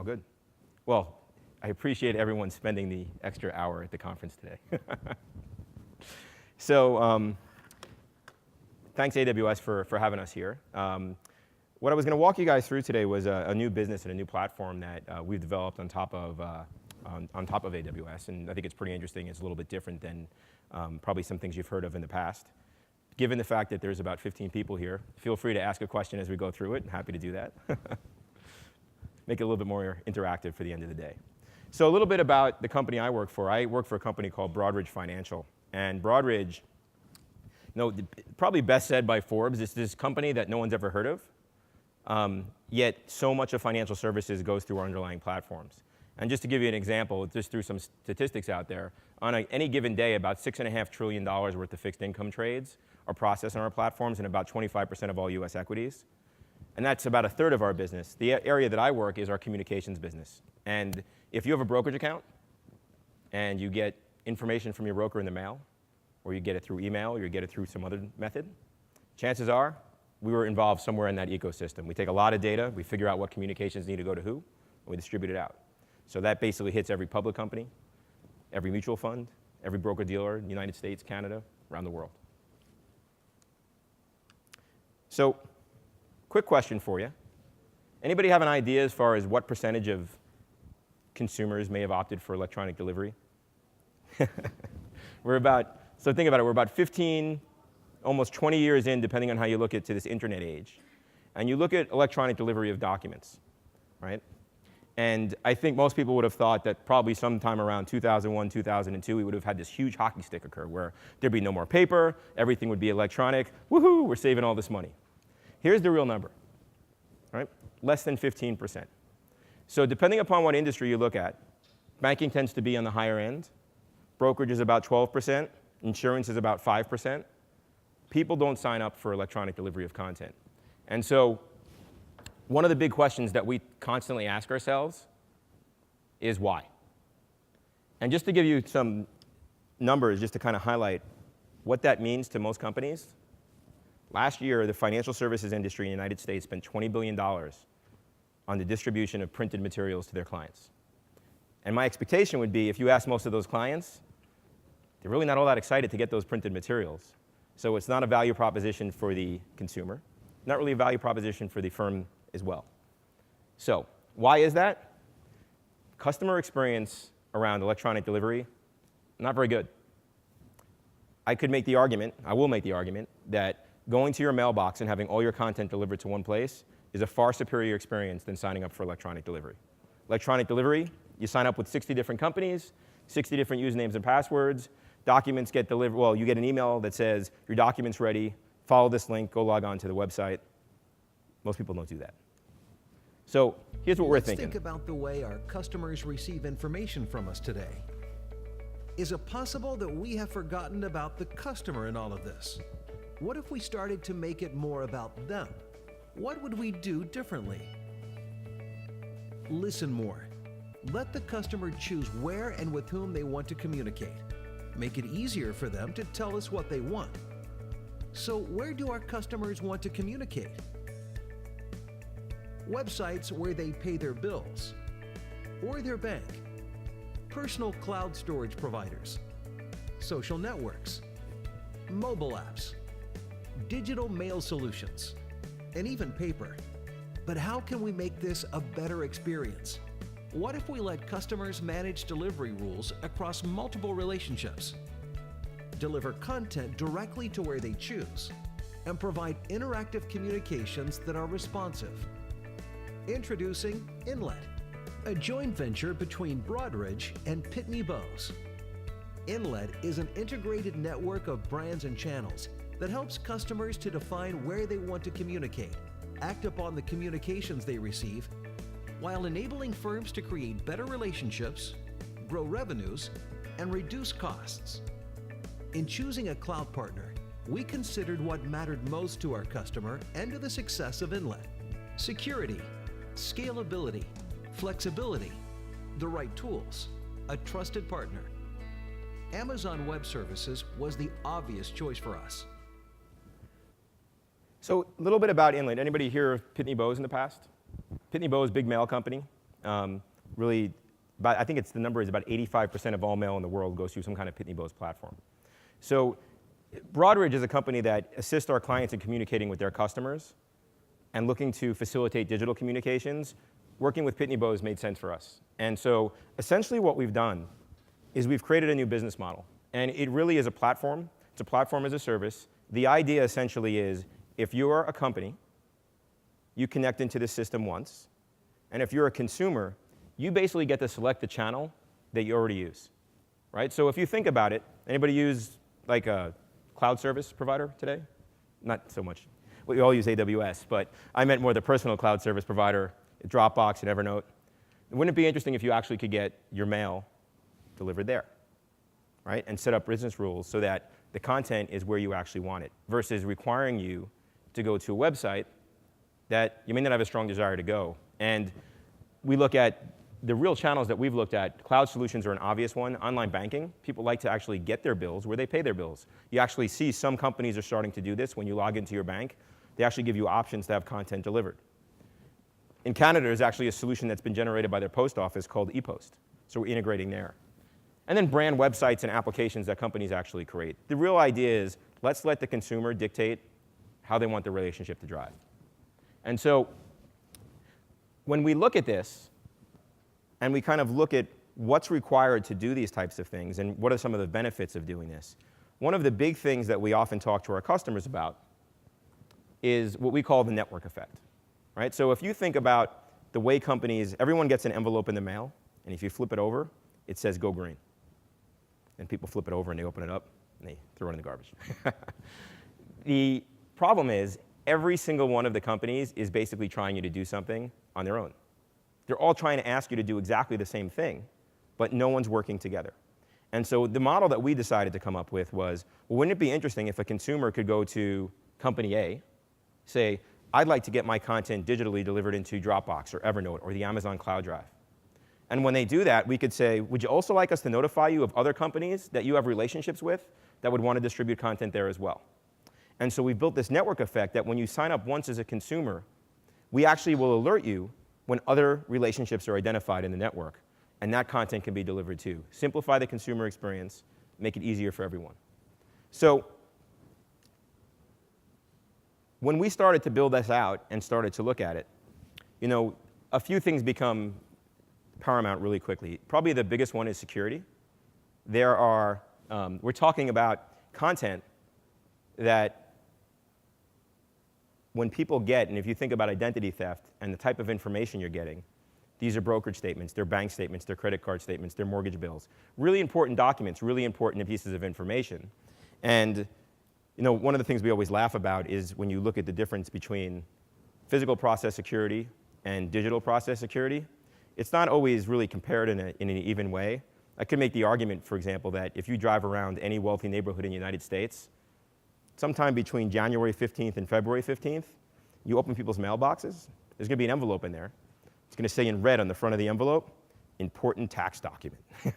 All good. Well, I appreciate everyone spending the extra hour at the conference today. So thanks, AWS, for having us here. What I was going to walk you guys through today was a new business and a new platform that we've developed on top of AWS. And I think it's pretty interesting. It's a little bit different than probably some things you've heard of in the past. Given the fact that there's about 15 people here, feel free to ask a question as we go through it. I'm happy to do that. Make it a little bit more interactive for the end of the day. So a little bit about the company I work for. I work for a company called Broadridge Financial. And Broadridge, probably best said by Forbes, it's this company that no one's ever heard of. Yet so much of financial services goes through our underlying platforms. And just to give you an example, just threw some statistics out there, on any given day, about $6.5 trillion worth of fixed income trades are processed on our platforms, and about 25% of all US equities. And that's about a third of our business. The area that I work is our communications business. And if you have a brokerage account and you get information from your broker in the mail, or you get it through email, or you get it through some other method, chances are we were involved somewhere in that ecosystem. We take a lot of data, we figure out what communications need to go to who, and we distribute it out. So that basically hits every public company, every mutual fund, every broker-dealer in the United States, Canada, around the world. So, quick question for you. Anybody have an idea as far as what percentage of consumers may have opted for electronic delivery? So think about it, we're about 15, almost 20 years in, depending on how you look at to this internet age. And you look at electronic delivery of documents, right? And I think most people would have thought that probably sometime around 2001, 2002, we would have had this huge hockey stick occur where there'd be no more paper, everything would be electronic. Woohoo, we're saving all this money. Here's the real number, right? Less than 15%. So depending upon what industry you look at, banking tends to be on the higher end. Brokerage is about 12%. Insurance is about 5%. People don't sign up for electronic delivery of content. And so one of the big questions that we constantly ask ourselves is why? And just to give you some numbers, just to kind of highlight what that means to most companies, last year, the financial services industry in the United States spent $20 billion on the distribution of printed materials to their clients. And my expectation would be, if you ask most of those clients, they're really not all that excited to get those printed materials. So it's not a value proposition for the consumer, not really a value proposition for the firm as well. So why is that? Customer experience around electronic delivery, not very good. I could make the argument, I will make the argument, that going to your mailbox and having all your content delivered to one place is a far superior experience than signing up for electronic delivery. Electronic delivery, you sign up with 60 different companies, 60 different usernames and passwords, documents get delivered, well, you get an email that says, your document's ready, follow this link, go log on to the website. Most people don't do that. So here's what we're thinking. Let's think about the way our customers receive information from us today. Is it possible that we have forgotten about the customer in all of this? What if we started to make it more about them? What would we do differently? Listen more. Let the customer choose where and with whom they want to communicate. Make it easier for them to tell us what they want. So where do our customers want to communicate? Websites where they pay their bills or their bank, personal cloud storage providers, social networks, mobile apps, digital mail solutions, and even paper. But how can we make this a better experience? What if we let customers manage delivery rules across multiple relationships, deliver content directly to where they choose, and provide interactive communications that are responsive? Introducing Inlet, a joint venture between Broadridge and Pitney Bowes. Inlet is an integrated network of brands and channels that helps customers to define where they want to communicate, act upon the communications they receive, while enabling firms to create better relationships, grow revenues, and reduce costs. In choosing a cloud partner, we considered what mattered most to our customer and to the success of Inlet: security, scalability, flexibility, the right tools, a trusted partner. Amazon Web Services was the obvious choice for us. So a little bit about Inlet. Anybody hear of Pitney Bowes in the past? Pitney Bowes, big mail company. really, I think the number is about 85% of all mail in the world goes through some kind of Pitney Bowes platform. So Broadridge is a company that assists our clients in communicating with their customers and looking to facilitate digital communications. Working with Pitney Bowes made sense for us. And so essentially what we've done is we've created a new business model. And it really is a platform. It's a platform as a service. The idea essentially is if you're a company, you connect into the system once. And if you're a consumer, you basically get to select the channel that you already use, right? So if you think about it, anybody use like a cloud service provider today? Not so much. We all use AWS, but I meant more the personal cloud service provider, Dropbox and Evernote. Wouldn't it be interesting if you actually could get your mail delivered there, right? And set up business rules so that the content is where you actually want it, versus requiring you to go to a website that you may not have a strong desire to go. And we look at the real channels that we've looked at. Cloud solutions are an obvious one. Online banking, people like to actually get their bills where they pay their bills. You actually see some companies are starting to do this. When you log into your bank, they actually give you options to have content delivered. In Canada, there's actually a solution that's been generated by their post office called ePost. So we're integrating there. And then brand websites and applications that companies actually create. The real idea is let's let the consumer dictate how they want the relationship to drive. And so when we look at this, and we kind of look at what's required to do these types of things and what are some of the benefits of doing this, one of the big things that we often talk to our customers about is what we call the network effect, right? So if you think about the way companies, everyone gets an envelope in the mail, and if you flip it over, it says go green. And people flip it over and they open it up and they throw it in the garbage. The problem is every single one of the companies is basically trying you to do something on their own. They're all trying to ask you to do exactly the same thing, but no one's working together. And so the model that we decided to come up with was, well, wouldn't it be interesting if a consumer could go to company A, say, I'd like to get my content digitally delivered into Dropbox or Evernote or the Amazon Cloud Drive. And when they do that, we could say, would you also like us to notify you of other companies that you have relationships with that would want to distribute content there as well? And so we built this network effect that when you sign up once as a consumer, we actually will alert you when other relationships are identified in the network, and that content can be delivered too. Simplify the consumer experience, make it easier for everyone. So when we started to build this out and started to look at it, you know, a few things become paramount really quickly. Probably the biggest one is security. There are, we're talking about content that when people get, and if you think about identity theft and the type of information you're getting, these are brokerage statements, they're bank statements, they're credit card statements, they're mortgage bills. Really important documents, really important pieces of information. And you know, one of the things we always laugh about is when you look at the difference between physical process security and digital process security, it's not always really compared in an even way. I could make the argument, for example, that if you drive around any wealthy neighborhood in the United States, sometime between January 15th and February 15th, you open people's mailboxes, there's going to be an envelope in there. It's going to say in red on the front of the envelope, important tax document. And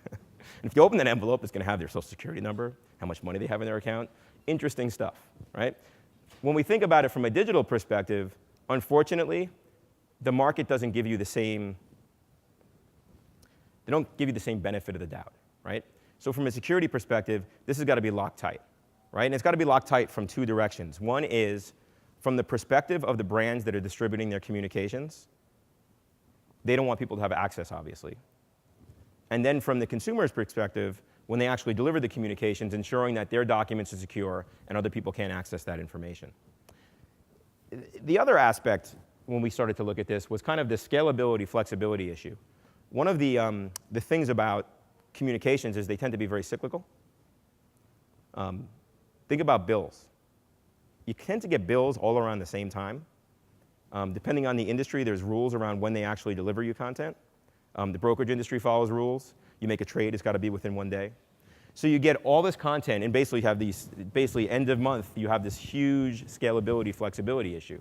if you open that envelope, it's going to have their social security number, how much money they have in their account. Interesting stuff, right? When we think about it from a digital perspective, unfortunately, the market doesn't give you the same, they don't give you the same benefit of the doubt, right? So from a security perspective, this has got to be locked tight, right? And it's got to be locked tight from two directions. One is from the perspective of the brands that are distributing their communications. They don't want people to have access, obviously. And then from the consumer's perspective, when they actually deliver the communications, ensuring that their documents are secure and other people can't access that information. The other aspect, when we started to look at this, was kind of the scalability, flexibility issue. One of the things about communications is they tend to be very cyclical. Think about bills. You tend to get bills all around the same time. Depending on the industry, there's rules around when they actually deliver you content. The brokerage industry follows rules. You make a trade, it's got to be within 1 day. So you get all this content, and basically you have these, end of month, you have this huge scalability, flexibility issue.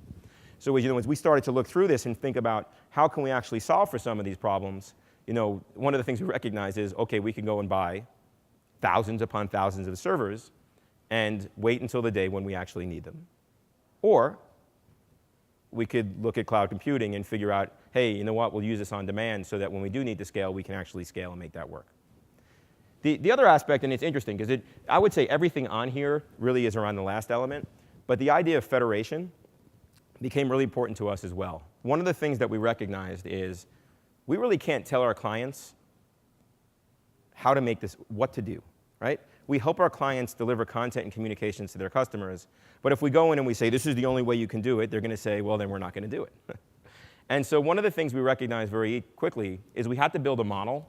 So as we started to look through this and think about how can we actually solve for some of these problems, one of the things we recognize is, okay, we can go and buy thousands upon thousands of servers and wait until the day when we actually need them. Or we could look at cloud computing and figure out, hey, you know what, we'll use this on demand so that when we do need to scale, we can actually scale and make that work. The other aspect, and it's interesting, because I would say everything on here really is around the last element, but the idea of federation became really important to us as well. One of the things that we recognized is we really can't tell our clients how to make this, what to do, right? We help our clients deliver content and communications to their customers, but if we go in and we say, this is the only way you can do it, they're going to say, well, then we're not going to do it. And so one of the things we recognized very quickly is we had to build a model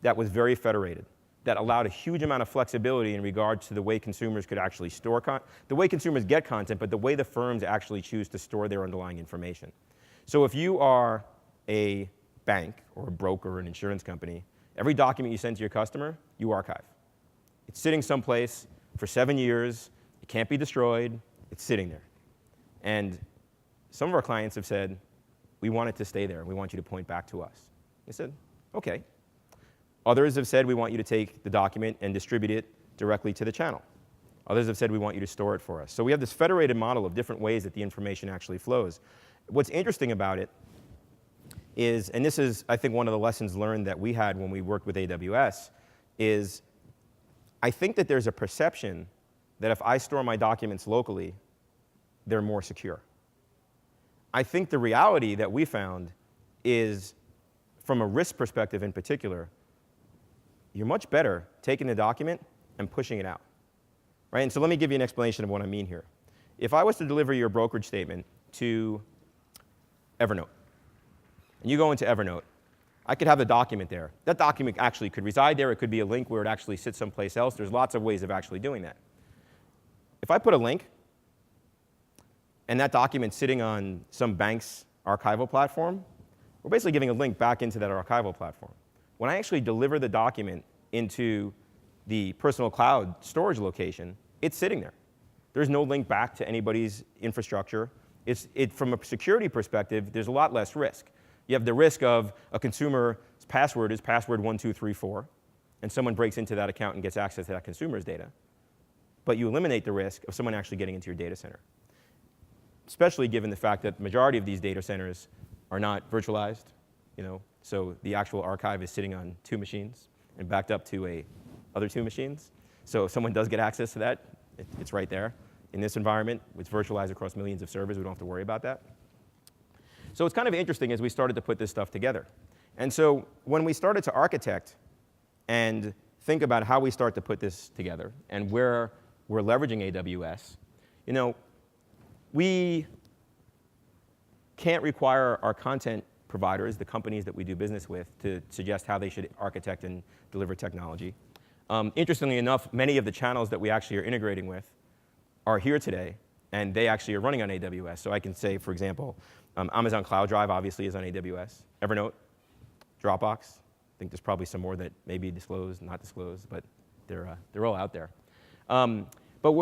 that was very federated, that allowed a huge amount of flexibility in regards to the way consumers could actually store the way consumers get content, but the way the firms actually choose to store their underlying information. So if you are a bank or a broker or an insurance company, every document you send to your customer, you archive. It's sitting someplace for 7 years. It can't be destroyed. It's sitting there. And some of our clients have said, we want it to stay there. We want you to point back to us. I said, OK. Others have said, we want you to take the document and distribute it directly to the channel. Others have said, we want you to store it for us. So we have this federated model of different ways that the information actually flows. What's interesting about it is, and this is, I think, one of the lessons learned that we had when we worked with AWS, is I think that there's a perception that if I store my documents locally, they're more secure. I think the reality that we found is, from a risk perspective in particular, you're much better taking the document and pushing it out, right? And so let me give you an explanation of what I mean here. If I was to deliver your brokerage statement to Evernote, and you go into Evernote, I could have the document there. That document actually could reside there. It could be a link where it actually sits someplace else. There's lots of ways of actually doing that. If I put a link, and that document's sitting on some bank's archival platform, we're basically giving a link back into that archival platform. When I actually deliver the document into the personal cloud storage location, it's sitting there. There's no link back to anybody's infrastructure. From a security perspective, there's a lot less risk. You have the risk of a consumer's password is password 1234, and someone breaks into that account and gets access to that consumer's data. But you eliminate the risk of someone actually getting into your data center, especially given the fact that the majority of these data centers are not virtualized. So the actual archive is sitting on 2 machines and backed up to other 2 machines. So if someone does get access to that, it's right there. In this environment, it's virtualized across millions of servers. We don't have to worry about that. So it's kind of interesting as we started to put this stuff together. And so when we started to architect and think about how we start to put this together and where we're leveraging AWS, we can't require our content providers, the companies that we do business with, to suggest how they should architect and deliver technology. Interestingly enough, many of the channels that we actually are integrating with are here today, and they actually are running on AWS. So I can say, for example, Amazon Cloud Drive obviously is on AWS. Evernote, Dropbox. I think there's probably some more that may be disclosed, not disclosed, but they're all out there. But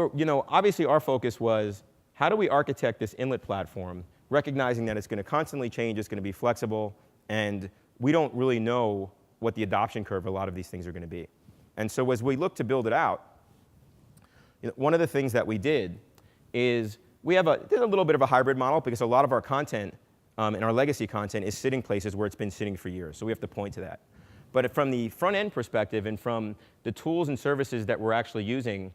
obviously our focus was, how do we architect this Inlet platform, recognizing that it's going to constantly change, it's going to be flexible, and we don't really know what the adoption curve of a lot of these things are going to be. And so as we look to build it out, one of the things that we did is there's a little bit of a hybrid model, because a lot of our content and our legacy content is sitting places where it's been sitting for years. So we have to point to that. But from the front end perspective and from the tools and services that we're actually using,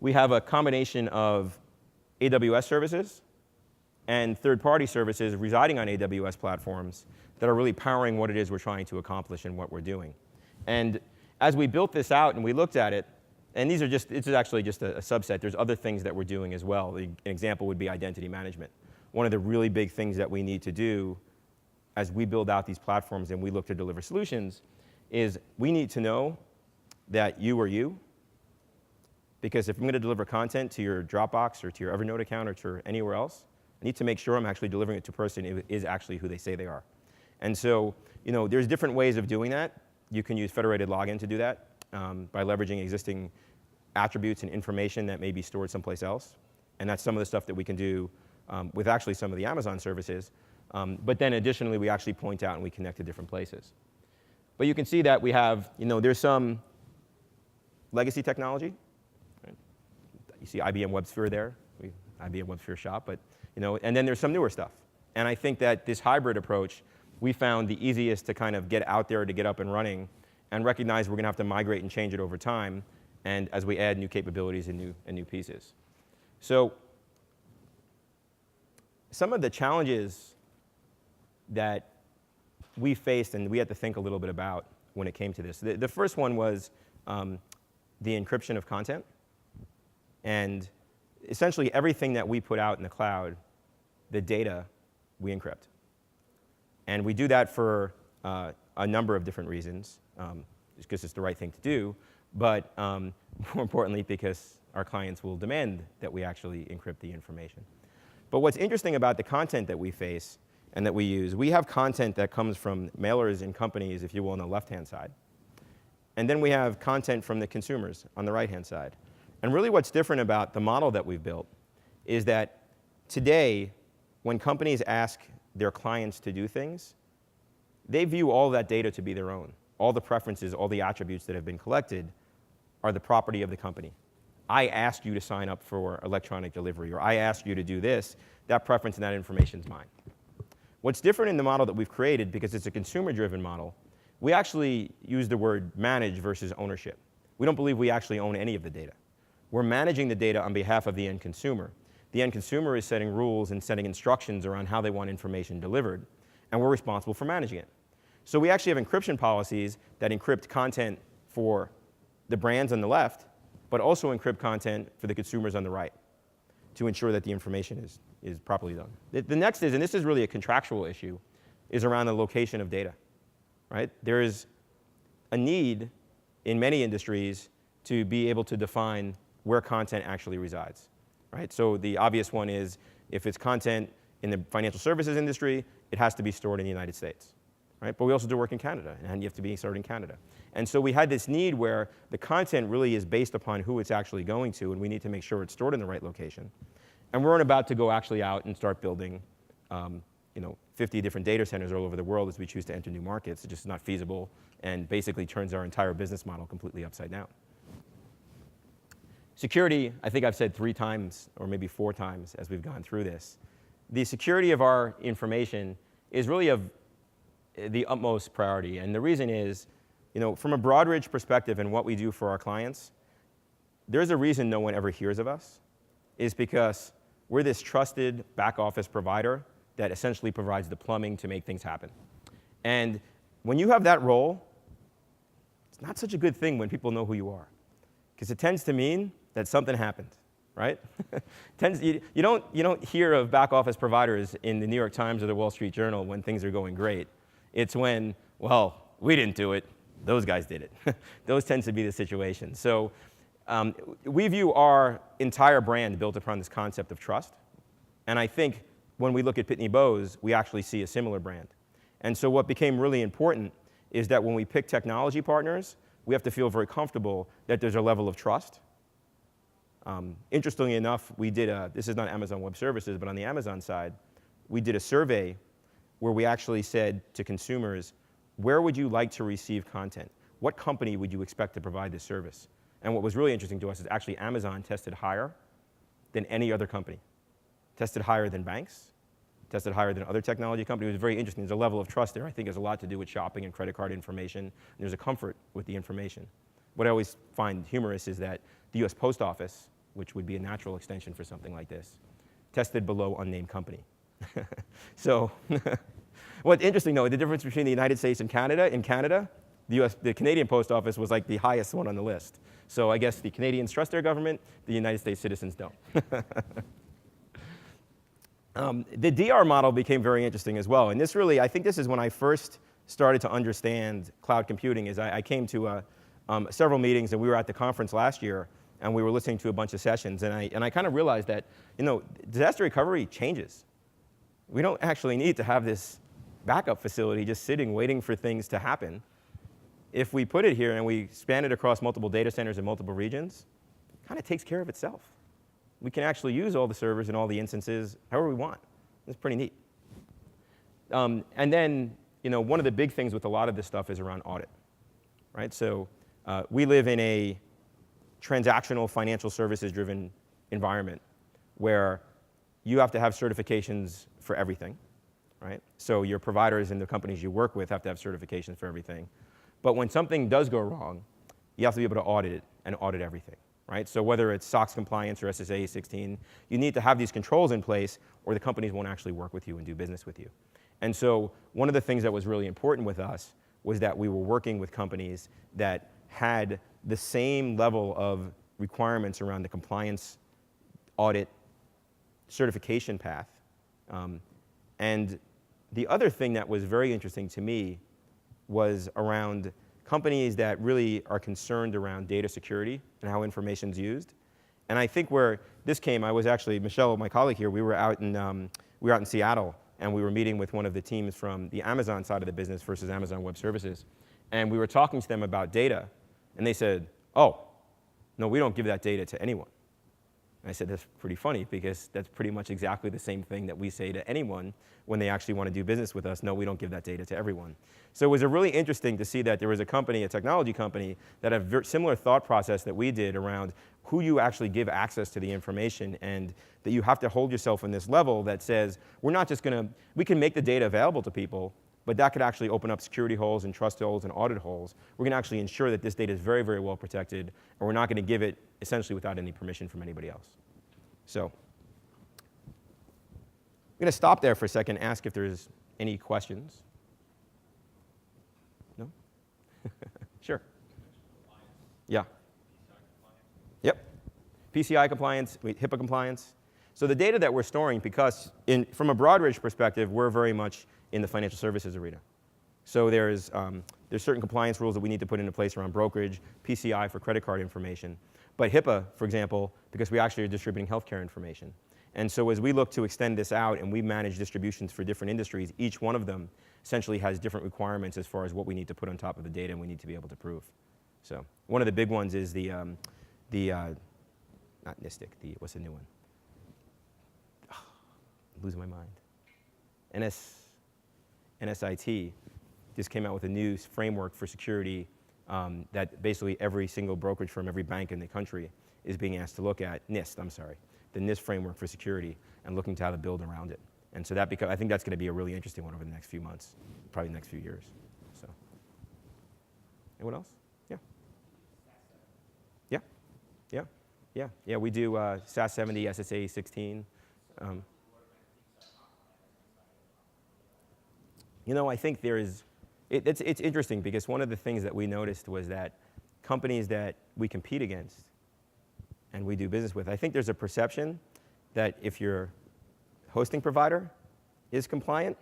we have a combination of AWS services and third-party services residing on AWS platforms that are really powering what it is we're trying to accomplish and what we're doing. And as we built this out and we looked at it, and this is actually just a subset. There's other things that we're doing as well. An example would be identity management. One of the really big things that we need to do as we build out these platforms and we look to deliver solutions is we need to know that you are you. Because if I'm going to deliver content to your Dropbox or to your Evernote account or to anywhere else, I need to make sure I'm actually delivering it to a person who is actually who they say they are. And so there's different ways of doing that. You can use federated login to do that by leveraging existing attributes and information that may be stored someplace else. And that's some of the stuff that we can do with actually some of the Amazon services. But then additionally, we actually point out and we connect to different places. But you can see that we have, there's some legacy technology. Right? You see IBM WebSphere there, IBM WebSphere shop. But And then there's some newer stuff. And I think that this hybrid approach, we found the easiest to kind of get out there, to get up and running, and recognize we're going to have to migrate and change it over time, and as we add new capabilities and new pieces. So some of the challenges that we faced and we had to think a little bit about when it came to this. The first one was the encryption of content. And essentially everything that we put out in the cloud, the data, we encrypt. And we do that for a number of different reasons, just because it's the right thing to do, but more importantly because our clients will demand that we actually encrypt the information. But what's interesting about the content that we face and that we use, we have content that comes from mailers and companies, if you will, on the left-hand side. And then we have content from the consumers on the right-hand side. And really what's different about the model that we've built is that today, when companies ask their clients to do things, they view all that data to be their own. All the preferences, all the attributes that have been collected are the property of the company. I asked you to sign up for electronic delivery, or I asked you to do this. That preference and that information is mine. What's different in the model that we've created, because it's a consumer-driven model, we actually use the word manage versus ownership. We don't believe we actually own any of the data. We're managing the data on behalf of the end consumer. The end consumer is setting rules and setting instructions around how they want information delivered, and we're responsible for managing it. So we actually have encryption policies that encrypt content for the brands on the left, but also encrypt content for the consumers on the right to ensure that the information is properly done. The next is, and this is really a contractual issue, is around the location of data, right? There is a need in many industries to be able to define where content actually resides, right? So the obvious one is if it's content in the financial services industry, it has to be stored in the United States, right? But we also do work in Canada, and you have to be stored in Canada. And so we had this need where the content really is based upon who it's actually going to, and we need to make sure it's stored in the right location. And we're about to go actually out and start building 50 different data centers all over the world as we choose to enter new markets. It's just not feasible and basically turns our entire business model completely upside down. Security, I think I've said 3 times or maybe 4 times as we've gone through this. The security of our information is really of the utmost priority. And the reason is, from a Broadridge perspective and what we do for our clients, there's a reason no one ever hears of us, is because we're this trusted back office provider that essentially provides the plumbing to make things happen. And when you have that role, it's not such a good thing when people know who you are, because it tends to mean that something happened, right? You don't hear of back office providers in the New York Times or the Wall Street Journal when things are going great. It's when, well, we didn't do it, those guys did it. Those tend to be the situations. So we view our entire brand built upon this concept of trust. And I think when we look at Pitney Bowes, we actually see a similar brand. And so what became really important is that when we pick technology partners, we have to feel very comfortable that there's a level of trust. Interestingly enough, we did this is not Amazon Web Services, but on the Amazon side, we did a survey where we actually said to consumers, where would you like to receive content? What company would you expect to provide this service? And what was really interesting to us is actually Amazon tested higher than any other company. Tested higher than banks, tested higher than other technology companies. It was very interesting. There's a level of trust there. I think has a lot to do with shopping and credit card information. And there's a comfort with the information. What I always find humorous is that the US Post Office, which would be a natural extension for something like this, tested below unnamed company. So what's interesting, though, the difference between the United States and Canada, in Canada, the Canadian Post Office was like the highest one on the list. So I guess the Canadians trust their government, the United States citizens don't. The DR model became very interesting as well. And this really, I think this is when I first started to understand cloud computing, is I came to several meetings, and we were at the conference last year, and we were listening to a bunch of sessions, and I kind of realized that, disaster recovery changes. We don't actually need to have this backup facility just sitting, waiting for things to happen. If we put it here and we span it across multiple data centers in multiple regions, it kind of takes care of itself. We can actually use all the servers and all the instances however we want. It's pretty neat. And then, one of the big things with a lot of this stuff is around audit, right? So we live in a transactional financial services-driven environment where you have to have certifications for everything, right? So your providers and the companies you work with have to have certifications for everything. But when something does go wrong, you have to be able to audit it and audit everything, right? So whether it's SOX compliance or SSA 16, you need to have these controls in place or the companies won't actually work with you and do business with you. And so one of the things that was really important with us was that we were working with companies that had the same level of requirements around the compliance, audit, certification path. And the other thing that was very interesting to me was around companies that really are concerned around data security and how information's used. And I think where this came, I was actually, Michelle, my colleague here, we were out in Seattle, and we were meeting with one of the teams from the Amazon side of the business versus Amazon Web Services. And we were talking to them about data, and they said, oh, no, we don't give that data to anyone. And I said, that's pretty funny, because that's pretty much exactly the same thing that we say to anyone when they actually want to do business with us. No, we don't give that data to everyone. So it was really interesting to see that there was a company, a technology company, that had a very similar thought process that we did around who you actually give access to the information, and that you have to hold yourself in this level that says, we're not just going to, we can make the data available to people, but that could actually open up security holes and trust holes and audit holes. We're going to actually ensure that this data is very, very well protected, and we're not going to give it essentially without any permission from anybody else. So I'm going to stop there for a second, ask if there's any questions. No? Sure. Yeah. Yep. PCI compliance, HIPAA compliance. So the data that we're storing, because from a Broadridge perspective, we're very much in the financial services arena. So there's certain compliance rules that we need to put into place around brokerage, PCI for credit card information. But HIPAA, for example, because we actually are distributing healthcare information. And so as we look to extend this out and we manage distributions for different industries, each one of them essentially has different requirements as far as what we need to put on top of the data and we need to be able to prove. So one of the big ones is not NISTIC, what's the new one? Oh, I'm losing my mind. NSIT just came out with a new framework for security that basically every single brokerage firm, every bank in the country is being asked to look at. NIST, I'm sorry. The NIST framework for security, and looking to how to build around it. And so I think that's going to be a really interesting one over the next few months, probably the next few years. So, anyone else? Yeah. Yeah. Yeah. Yeah. Yeah. We do SAS 70, SSA 16. You know, I think there is. It's interesting, because one of the things that we noticed was that companies that we compete against and we do business with, I think there's a perception that if your hosting provider is compliant,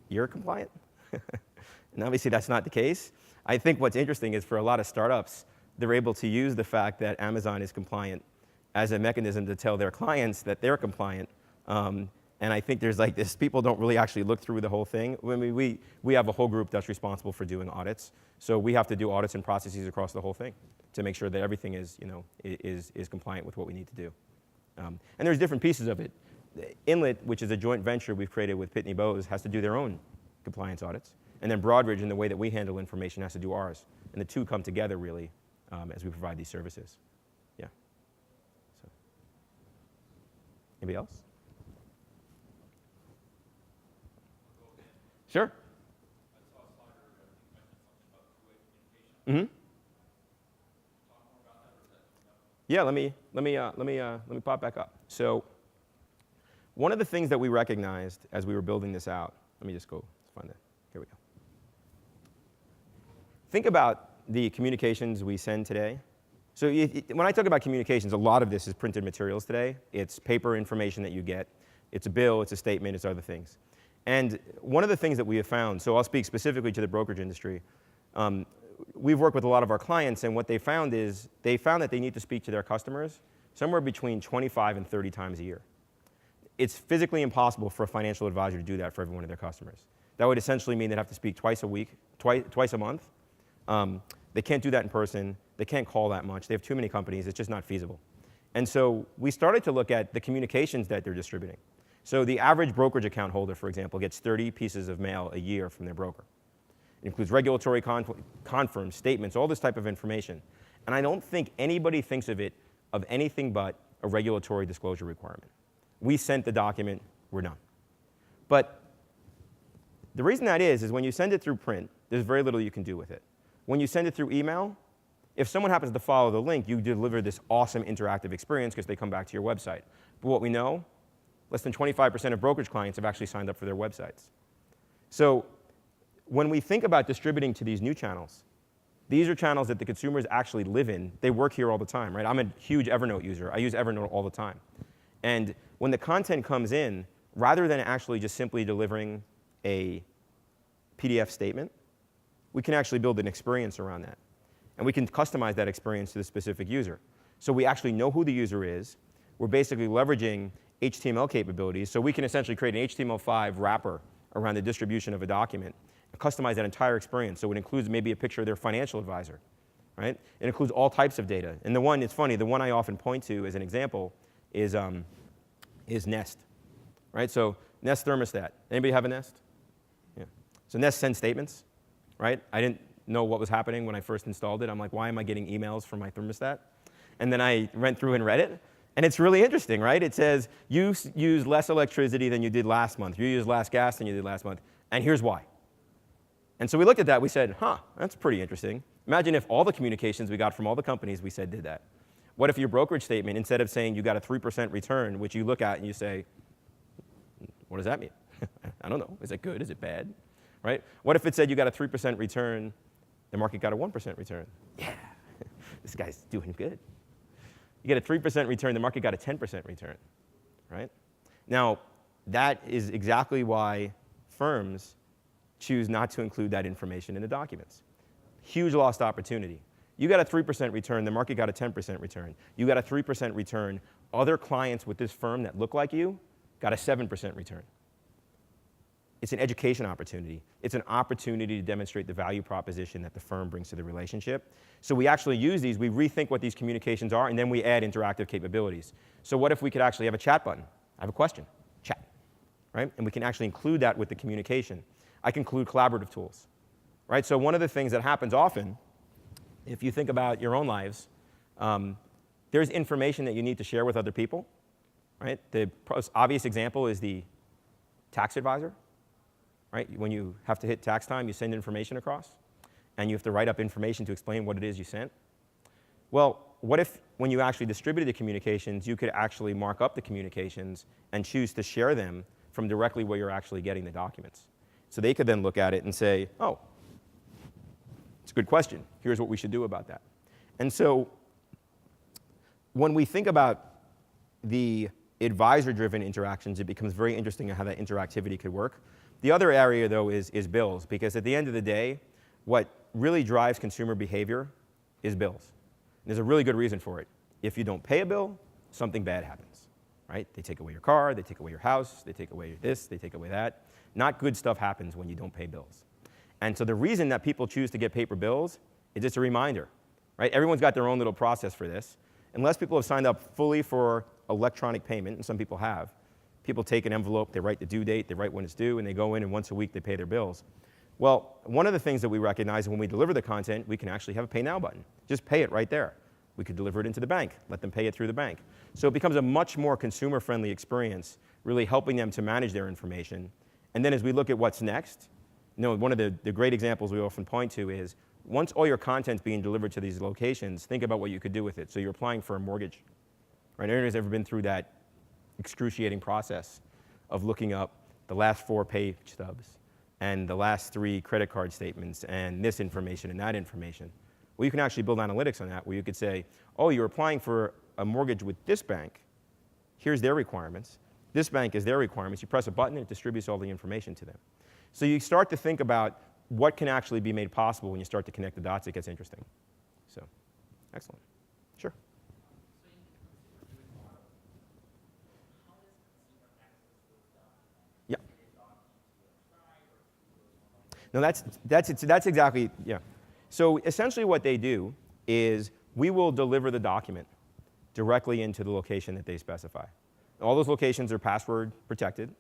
you're compliant. And obviously that's not the case. I think what's interesting is for a lot of startups, they're able to use the fact that Amazon is compliant as a mechanism to tell their clients that they're compliant. And I think there's like this, people don't really actually look through the whole thing. I mean, we have a whole group that's responsible for doing audits. So we have to do audits and processes across the whole thing to make sure that everything is, is compliant with what we need to do. And there's different pieces of it. Inlet, which is a joint venture we've created with Pitney Bowes, has to do their own compliance audits. And then Broadridge, in the way that we handle information, has to do ours. And the two come together, really, as we provide these services. Yeah. So, anybody else? Sure. Mm-hmm. Yeah, let me pop back up. So, one of the things that we recognized as we were building this out, let me just go find it. Here we go. Think about the communications we send today. So when I talk about communications, a lot of this is printed materials today. It's paper information that you get. It's a bill, it's a statement, it's other things. And one of the things that we have found, so I'll speak specifically to the brokerage industry, we've worked with a lot of our clients, and what they found is they found that they need to speak to their customers somewhere between 25 and 30 times a year. It's physically impossible for a financial advisor to do that for every one of their customers. That would essentially mean they'd have to speak twice a week, twice a month. They can't do that in person. They can't call that much. They have too many companies. It's just not feasible. And so we started to look at the communications that they're distributing. So the average brokerage account holder, for example, gets 30 pieces of mail a year from their broker. It includes regulatory confirms, statements, all this type of information. And I don't think anybody thinks of it of anything but a regulatory disclosure requirement. We sent the document, we're done. But the reason that is when you send it through print, there's very little you can do with it. When you send it through email, if someone happens to follow the link, you deliver this awesome interactive experience because they come back to your website. But what we know, less than 25% of brokerage clients have actually signed up for their websites. So when we think about distributing to these new channels, these are channels that the consumers actually live in. They work here all the time, right? I'm a huge Evernote user. I use Evernote all the time. And when the content comes in, rather than actually just simply delivering a PDF statement, we can actually build an experience around that. And we can customize that experience to the specific user. So we actually know who the user is. We're basically leveraging HTML capabilities. So we can essentially create an HTML5 wrapper around the distribution of a document and customize that entire experience. So it includes maybe a picture of their financial advisor, right? It includes all types of data. And the one, it's funny, the one I often point to as an example is Nest, right? So Nest thermostat. Anybody have a Nest? Yeah. So Nest sends statements, right? I didn't know what was happening when I first installed it. I'm like, why am I getting emails from my thermostat? And then I went through and read it. And it's really interesting, right? It says, you use less electricity than you did last month. You use less gas than you did last month. And here's why. And so we looked at that. We said, huh, that's pretty interesting. Imagine if all the communications we got from all the companies we said did that. What if your brokerage statement, instead of saying you got a 3% return, which you look at and you say, what does that mean? I don't know. Is it good? Is it bad? Right? What if it said you got a 3% return, the market got a 1% return? Yeah, this guy's doing good. You get a 3% return, the market got a 10% return, right? Now, that is exactly why firms choose not to include that information in the documents. Huge lost opportunity. You got a 3% return, the market got a 10% return. You got a 3% return, other clients with this firm that look like you got a 7% return. It's an education opportunity. It's an opportunity to demonstrate the value proposition that the firm brings to the relationship. So we actually use these, we rethink what these communications are, and then we add interactive capabilities. So what if we could actually have a chat button? I have a question, chat, right? And we can actually include that with the communication. I can include collaborative tools, right? So one of the things that happens often, if you think about your own lives, there's information that you need to share with other people, right? The obvious example is the tax advisor. Right? When you have to hit tax time, you send information across, and you have to write up information to explain what it is you sent. Well, what if when you actually distributed the communications, you could actually mark up the communications and choose to share them from directly where you're actually getting the documents? So they could then look at it and say, oh, it's a good question. Here's what we should do about that. And so when we think about the advisor-driven interactions, it becomes very interesting how that interactivity could work. The other area, though, is bills, because at the end of the day, what really drives consumer behavior is bills. And there's a really good reason for it. If you don't pay a bill, something bad happens, right? They take away your car, they take away your house, they take away this, they take away that. Not good stuff happens when you don't pay bills. And so the reason that people choose to get paper bills is just a reminder, right? Everyone's got their own little process for this. Unless people have signed up fully for electronic payment, and some people have, people take an envelope, they write the due date, they write when it's due, and they go in and once a week they pay their bills. Well, one of the things that we recognize when we deliver the content, we can actually have a pay now button. Just pay it right there. We could deliver it into the bank, let them pay it through the bank. So it becomes a much more consumer-friendly experience, really helping them to manage their information. And then as we look at what's next, one of the great examples we often point to is once all your content's being delivered to these locations, think about what you could do with it. So you're applying for a mortgage, right? Anyone who's ever been through that excruciating process of looking up the last 4 pay stubs and the last 3 credit card statements and this information and that information. Well, you can actually build analytics on that where you could say, oh, you're applying for a mortgage with this bank. Here's their requirements. This bank is their requirements. You press a button and it distributes all the information to them. So you start to think about what can actually be made possible when you start to connect the dots. It gets interesting. So, excellent. Sure. No, that's exactly, yeah. So essentially what they do is we will deliver the document directly into the location that they specify. All those locations are password protected.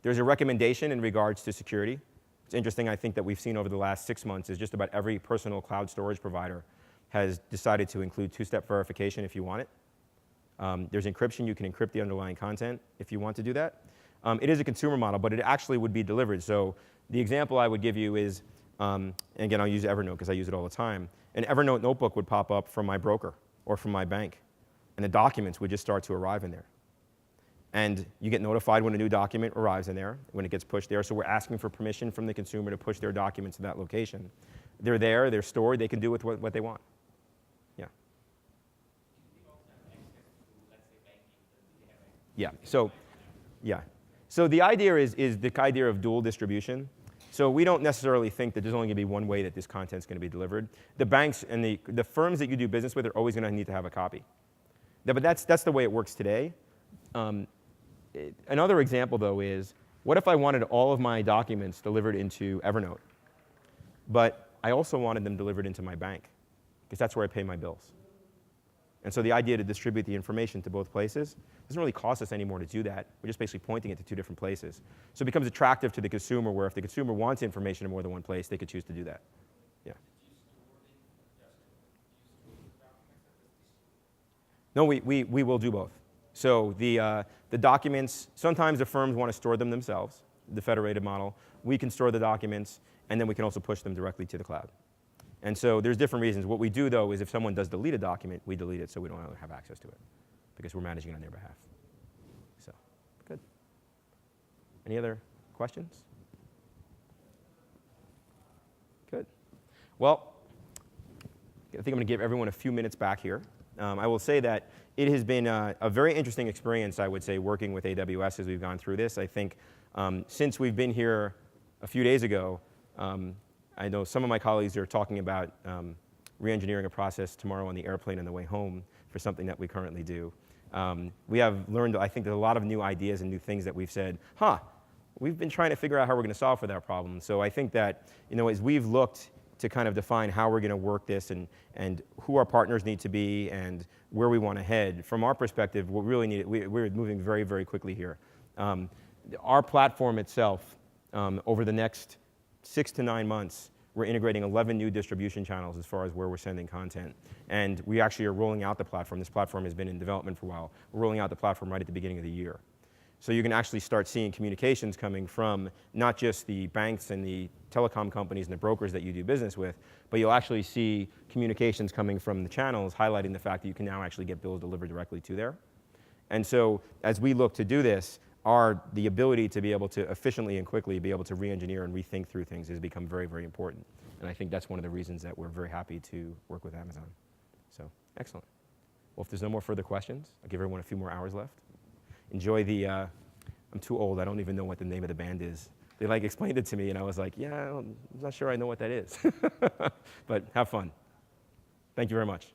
There's a recommendation in regards to security. It's interesting, I think, that we've seen over the last 6 months is just about every personal cloud storage provider has decided to include 2-step verification if you want it. There's encryption. You can encrypt the underlying content if you want to do that. It is a consumer model, but it actually would be delivered. So the example I would give you is, and again, I'll use Evernote because I use it all the time. An Evernote notebook would pop up from my broker or from my bank, and the documents would just start to arrive in there. And you get notified when a new document arrives in there, when it gets pushed there. So we're asking for permission from the consumer to push their documents to that location. They're there, they're stored, they can do with what they want. Yeah. Yeah. So the idea is the idea of dual distribution. So we don't necessarily think that there's only going to be one way that this content's going to be delivered. The banks and the firms that you do business with are always going to need to have a copy. But that's the way it works today. Another example, though, is what if I wanted all of my documents delivered into Evernote, but I also wanted them delivered into my bank, because that's where I pay my bills. And so the idea to distribute the information to both places doesn't really cost us any more to do that. We're just basically pointing it to two different places. So it becomes attractive to the consumer, where if the consumer wants information in more than one place, they could choose to do that. Yeah. No, we will do both. So the documents, sometimes the firms want to store them themselves, the federated model. We can store the documents, and then we can also push them directly to the cloud. And so there's different reasons. What we do, though, is if someone does delete a document, we delete it so we don't have access to it, because we're managing it on their behalf. So, good. Any other questions? Good. Well, I think I'm going to give everyone a few minutes back here. I will say that it has been a very interesting experience, I would say, working with AWS as we've gone through this. I think since we've been here a few days ago, I know some of my colleagues are talking about re-engineering a process tomorrow on the airplane on the way home for something that we currently do. We have learned, I think, there's a lot of new ideas and new things that we've said, we've been trying to figure out how we're going to solve for that problem. So I think that, as we've looked to kind of define how we're going to work this and who our partners need to be and where we want to head, from our perspective, what we really need, we're moving very, very quickly here. Our platform itself, over the next 6 to 9 months, we're integrating 11 new distribution channels as far as where we're sending content. And we actually are rolling out the platform. This platform has been in development for a while. We're rolling out the platform right at the beginning of the year. So you can actually start seeing communications coming from not just the banks and the telecom companies and the brokers that you do business with, but you'll actually see communications coming from the channels highlighting the fact that you can now actually get bills delivered directly to there. And so as we look to do this, the ability to be able to efficiently and quickly be able to re-engineer and rethink through things has become very, very important. And I think that's one of the reasons that we're very happy to work with Amazon. So, excellent. Well, if there's no more further questions, I'll give everyone a few more hours left. Enjoy the, I'm too old, I don't even know what the name of the band is. They explained it to me and I was like, yeah, I'm not sure I know what that is. But have fun. Thank you very much.